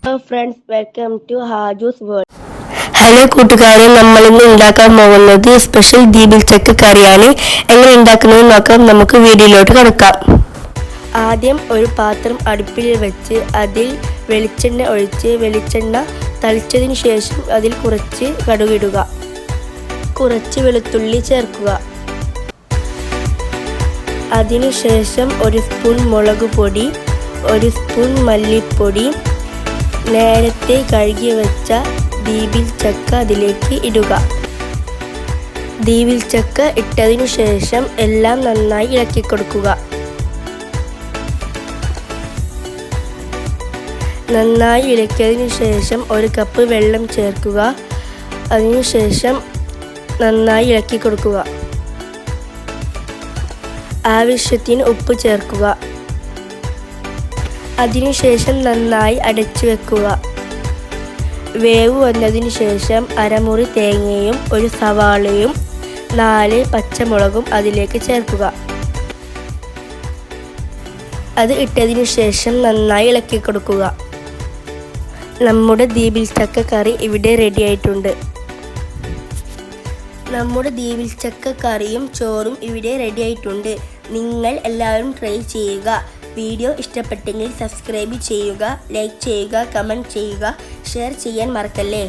Hello friends, welcome to Haju's World. Hello കൂട്ടുകാരെ, നമ്മളിന്ന് ഉണ്ടാക്കാൻ പോകുന്നത് സ്പെഷ്യൽ ദീപിൽ ചക്ക കറിയാണ്. എങ്ങനെ ഉണ്ടാക്കുന്നത് നോക്കാം. നമുക്ക് വീഡിയോയിലോട്ട് കിടക്കാം. ആദ്യം ഒരു പാത്രം അടുപ്പിൽ വെച്ച് അതിൽ വെളിച്ചെണ്ണ ഒഴിച്ച് വെളിച്ചെണ്ണ തളിച്ചതിന് ശേഷം അതിൽ കുറച്ച് കടുകിടുക, കുറച്ച് വെളുത്തുള്ളി ചേർക്കുക. അതിനുശേഷം ഒരു സ്പൂൺ മുളക് പൊടി, ഒരു സ്പൂൺ മല്ലിപ്പൊടി, നേരത്തെ കഴുകി വെച്ച ദീപിൽ ചക്ക അതിലേക്ക് ഇടുക. ദീപിൽ ചക്ക ഇട്ടതിനു ശേഷം എല്ലാം നന്നായി ഇളക്കി കൊടുക്കുക. നന്നായി ഇളക്കിയതിനു ശേഷം ഒരു കപ്പ് വെള്ളം ചേർക്കുക. അതിനുശേഷം നന്നായി ഇളക്കി കൊടുക്കുക. ആവശ്യത്തിന് ഉപ്പ് ചേർക്കുക. അതിനുശേഷം നന്നായി അടച്ചു വെക്കുക. വേവ് വന്നതിന് ശേഷം അരമുറി തേങ്ങയും ഒരു സവാളയും 4 പച്ചമുളകും അതിലേക്ക് ചേർക്കുക. അത് ഇട്ടതിനു ശേഷം നന്നായി ഇളക്കി കൊടുക്കുക. നമ്മുടെ ദീപിൽ ചക്ക കറി ഇവിടെ റെഡി ആയിട്ടുണ്ട്. നമ്മുടെ ദീപിൽ ചക്ക കറിയും ചോറും ഇവിടെ റെഡി ആയിട്ടുണ്ട്. നിങ്ങൾ എല്ലാവരും ട്രൈ ചെയ്യുക. വീഡിയോ ഇഷ്ടപ്പെട്ടെങ്കിൽ സബ്സ്ക്രൈബ് ചെയ്യുക, ലൈക്ക് ചെയ്യുക, കമൻറ്റ് ചെയ്യുക, ഷെയർ ചെയ്യാൻ മറക്കല്ലേ.